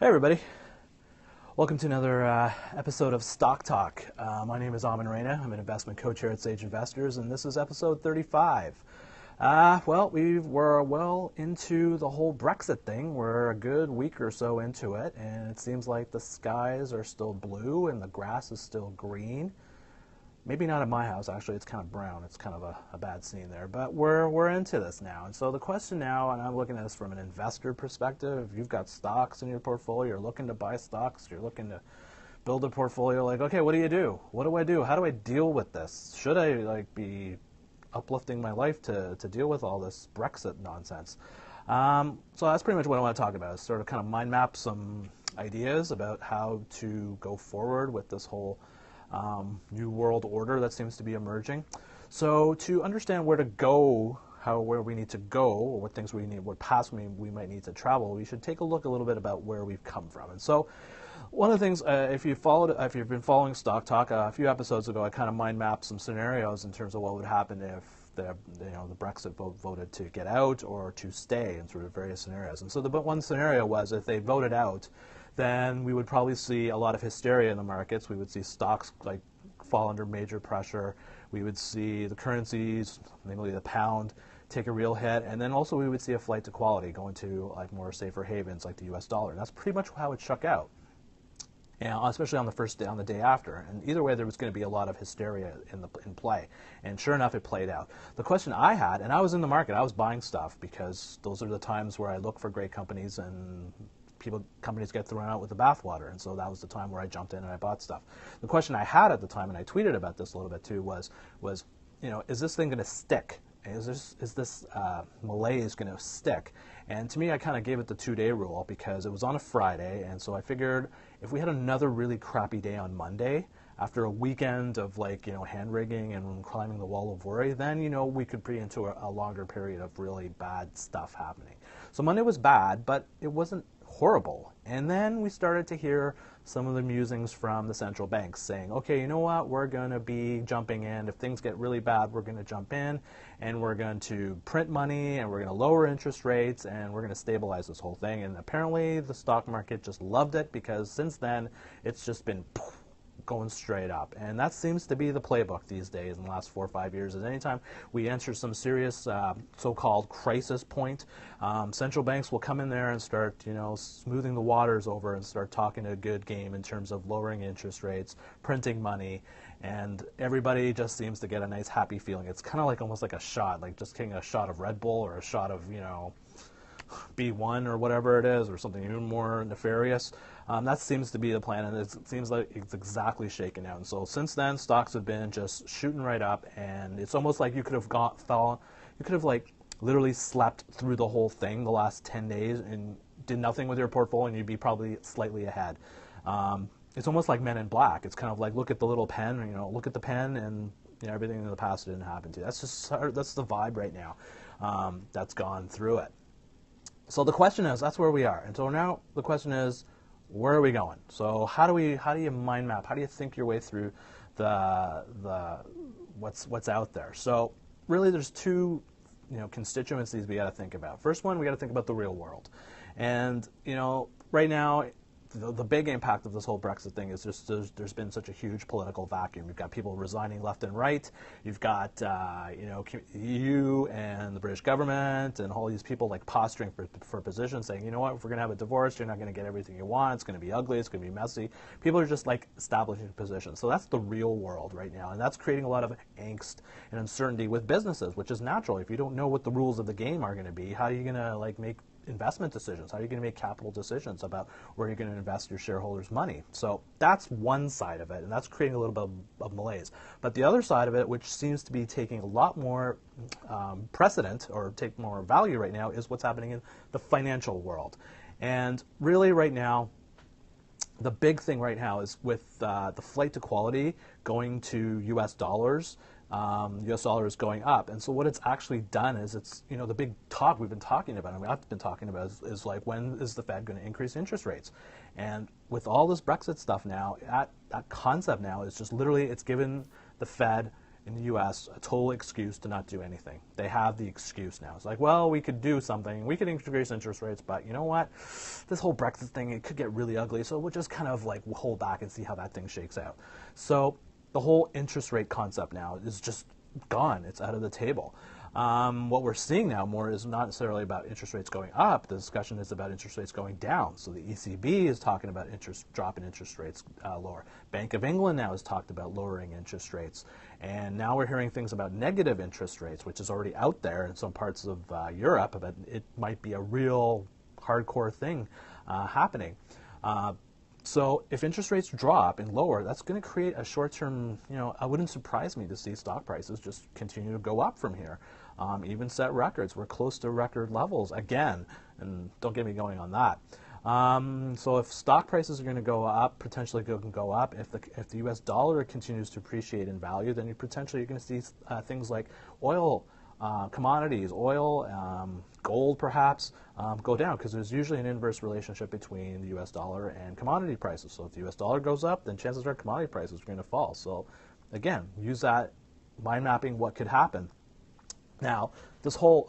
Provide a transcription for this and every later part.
Hey everybody, welcome to another episode of Stock Talk. My name is Aman. I'm an investment coach here at Sage Investors, and this is episode 35. We're well into the whole Brexit thing. We're a good week or so into it, and it seems like the skies are still blue and the grass is still green. Maybe not at my house, actually. It's kind of brown. It's kind of a bad scene there. But we're into this now. And so the question now, and I'm looking at this from an investor perspective, if you've got stocks in your portfolio, you're looking to buy stocks, you're looking to build a portfolio, like, okay, what do you do? What do I do? How do I deal with this? Should I be uplifting my life to deal with all this Brexit nonsense? So that's pretty much what I want to talk about, is sort of kind of mind map some ideas about how to go forward with this whole new world order that seems to be emerging. So to understand where to go, where we need to go, or what things we need, what paths we might need to travel, we should take a look a little bit about where we've come from. And so one of the things, if you've been following Stock Talk, a few episodes ago, I kind of mind mapped some scenarios in terms of what would happen if the Brexit vote voted to get out or to stay, in sort of various scenarios. And so the one scenario was, if they voted out, then we would probably see a lot of hysteria in the markets. We would see stocks like fall under major pressure. We would see the currencies, namely the pound, take a real hit, and then also we would see a flight to quality, going to like more safer havens like the U.S. dollar. And that's pretty much how it shook out, and especially on the first day, on the day after. And either way, there was going to be a lot of hysteria in play. And sure enough, it played out. The question I had, and I was in the market, I was buying stuff because those are the times where I look for great companies and companies get thrown out with the bathwater, and so that was the time where I jumped in and I bought stuff. The question I had at the time, and I tweeted about this a little bit too, was is this thing going to stick? Is this malaise going to stick? And to me, I kind of gave it the 2-day rule because it was on a Friday, and so I figured if we had another really crappy day on Monday, after a weekend of hand wringing and climbing the wall of worry, then we could be into a longer period of really bad stuff happening. So Monday was bad, but it wasn't horrible. And then we started to hear some of the musings from the central banks saying, okay, you know what, we're going to be jumping in. If things get really bad, we're going to jump in and we're going to print money and we're going to lower interest rates and we're going to stabilize this whole thing. And apparently the stock market just loved it, because since then it's just been going straight up. And that seems to be the playbook these days in the last 4 or 5 years, is anytime we enter some serious so-called crisis point, central banks will come in there and start smoothing the waters over and start talking a good game in terms of lowering interest rates, printing money, and everybody just seems to get a nice happy feeling. It's kind of like almost like a shot, like just getting a shot of Red Bull or a shot of B1 or whatever it is, or something even more nefarious. That seems to be the plan, and it seems like it's exactly shaken out. And so since then, stocks have been just shooting right up, and it's almost like you could have literally slept through the whole thing the last 10 days and did nothing with your portfolio, and you'd be probably slightly ahead. It's almost like Men in Black. It's kind of like, look at the little pen, look at the pen, and everything in the past didn't happen to you. That's the vibe right now that's gone through it. So the question is, that's where we are. And so now the question is, where are we going? So how do you mind map? How do you think your way through the what's out there? So really, there's two constituencies we got to think about. First one, we got to think about the real world, and right now, the big impact of this whole Brexit thing is just there's been such a huge political vacuum. You've got people resigning left and right. You've got EU and the British government and all these people posturing for positions, saying, you know what, if we're going to have a divorce, you're not going to get everything you want. It's going to be ugly. It's going to be messy. People are just establishing positions. So that's the real world right now, and that's creating a lot of angst and uncertainty with businesses, which is natural. If you don't know what the rules of the game are going to be, how are you going to make investment decisions? How are you going to make capital decisions about where you're going to invest your shareholders' money? So that's one side of it, and that's creating a little bit of malaise. But the other side of it, which seems to be taking a lot more precedent or take more value right now, is what's happening in the financial world. And really right now, the big thing right now is with the flight to quality going to U.S. dollars. U.S. dollar is going up, and so what it's actually done is it's the big talk we've been talking about, and I've been talking about is when is the Fed going to increase interest rates? And with all this Brexit stuff now, that concept now is just literally it's given the Fed in the U.S. a total excuse to not do anything. They have the excuse now. It's like, well, we could do something. We could increase interest rates, but you know what? This whole Brexit thing, it could get really ugly, so we'll just kind of like hold back and see how that thing shakes out. So the whole interest rate concept now is just gone. It's out of the table. What we're seeing now more is not necessarily about interest rates going up. The discussion is about interest rates going down. So the ECB is talking about dropping interest rates lower. Bank of England now has talked about lowering interest rates. And now we're hearing things about negative interest rates, which is already out there in some parts of Europe, but it might be a real hardcore thing happening. So if interest rates drop and lower, that's going to create a short-term, it wouldn't surprise me to see stock prices just continue to go up from here, even set records. We're close to record levels again, and don't get me going on that. So if stock prices are going to go up, potentially can go up, if the U.S. dollar continues to appreciate in value, then you're going to see things like oil, commodities, oil, gold perhaps, go down, because there's usually an inverse relationship between the U.S. dollar and commodity prices. So if the U.S. dollar goes up, then chances are commodity prices are going to fall. So again, use that mind mapping what could happen. Now, this whole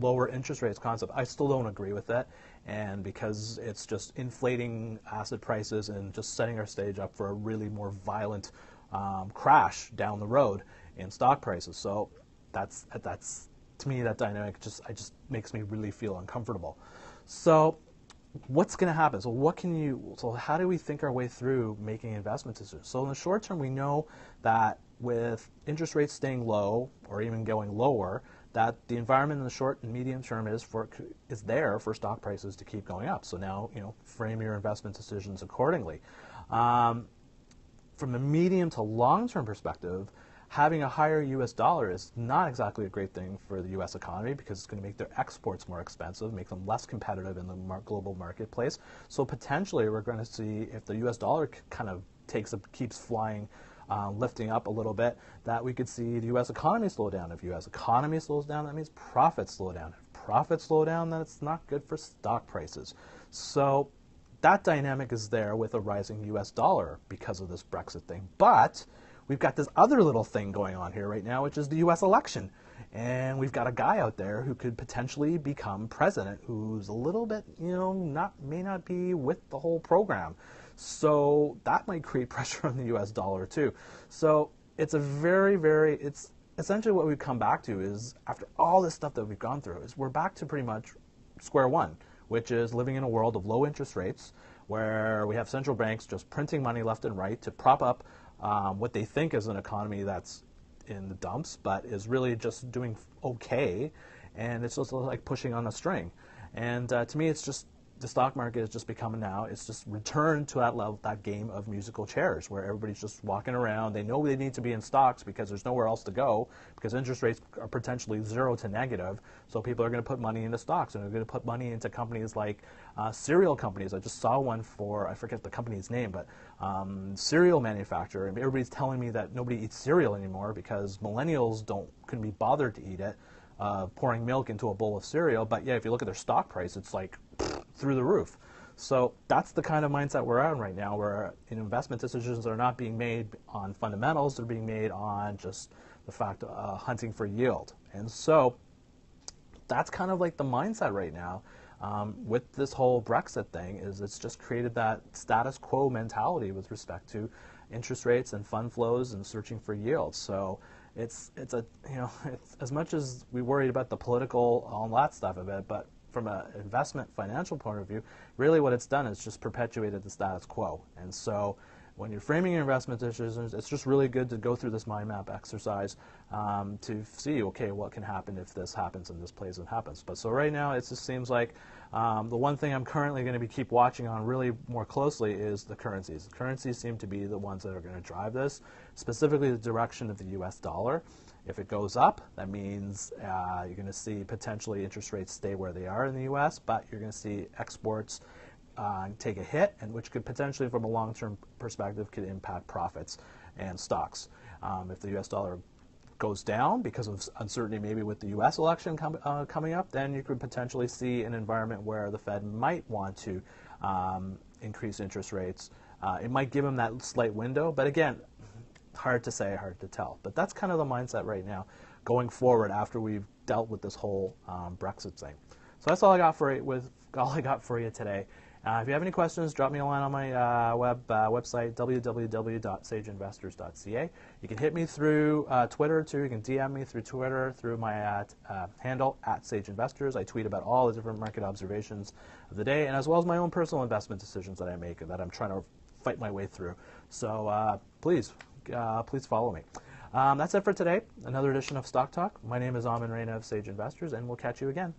lower interest rates concept, I still don't agree with it, and because it's just inflating asset prices and just setting our stage up for a really more violent crash down the road in stock prices. So that's to me, that dynamic just makes me really feel uncomfortable. So what's going to happen? So how do we think our way through making investment decisions? So in the short term, we know that with interest rates staying low or even going lower, that the environment in the short and medium term is there for stock prices to keep going up. So now, frame your investment decisions accordingly. From a medium to long-term perspective, having a higher U.S. dollar is not exactly a great thing for the U.S. economy, because it's going to make their exports more expensive, make them less competitive in the global marketplace. So potentially we're going to see, if the U.S. dollar kind of keeps flying, lifting up a little bit, that we could see the U.S. economy slow down. If U.S. economy slows down, that means profits slow down. If profits slow down, then it's not good for stock prices. So that dynamic is there with a rising U.S. dollar because of this Brexit thing. But we've got this other little thing going on here right now, which is the U.S. election. And we've got a guy out there who could potentially become president who's a little bit, may not be with the whole program. So that might create pressure on the U.S. dollar too. So it's it's essentially what we've come back to is, after all this stuff that we've gone through, is we're back to pretty much square one, which is living in a world of low interest rates, where we have central banks just printing money left and right to prop up what they think is an economy that's in the dumps, but is really just doing okay, and it's just like pushing on a string. And to me, it's just, the stock market is just becoming now, it's just returned to that level, that game of musical chairs, where everybody's just walking around. They know they need to be in stocks because there's nowhere else to go, because interest rates are potentially 0 to negative. So people are going to put money into stocks, and they're going to put money into companies like cereal companies. I just saw one for, I forget the company's name, but cereal manufacturer. And everybody's telling me that nobody eats cereal anymore because millennials couldn't be bothered to eat it, pouring milk into a bowl of cereal. But yeah, if you look at their stock price, it's like through the roof. So that's the kind of mindset we're in right now, where investment decisions are not being made on fundamentals, they're being made on just the fact of hunting for yield. And so that's kind of like the mindset right now with this whole Brexit thing, is it's just created that status quo mentality with respect to interest rates and fund flows and searching for yield. So it's as much as we worried about the political, all that stuff of it, but from an investment financial point of view, really what it's done is just perpetuated the status quo. And so when you're framing your investment decisions, it's just really good to go through this mind map exercise to see, okay, what can happen if this happens and this plays and happens. But so right now, it just seems like the one thing I'm currently going to keep watching on really more closely is the currencies. The currencies seem to be the ones that are going to drive this, specifically the direction of the U.S. dollar. If it goes up, that means you're going to see potentially interest rates stay where they are in the U.S., but you're going to see exports take a hit, and which could potentially, from a long-term perspective, could impact profits and stocks. If the U.S. dollar goes down because of uncertainty maybe with the U.S. election coming up, then you could potentially see an environment where the Fed might want to increase interest rates. It might give them that slight window, but again, hard to say, hard to tell. But that's kind of the mindset right now going forward after we've dealt with this whole Brexit thing. So that's all I got for you today. If you have any questions, drop me a line on my website, www.sageinvestors.ca. You can hit me through Twitter, too. You can DM me through Twitter, through my handle, @SageInvestors. I tweet about all the different market observations of the day, and as well as my own personal investment decisions that I make and that I'm trying to fight my way through. So please follow me. That's it for today. Another edition of Stock Talk. My name is Aman Reina of Sage Investors, and we'll catch you again.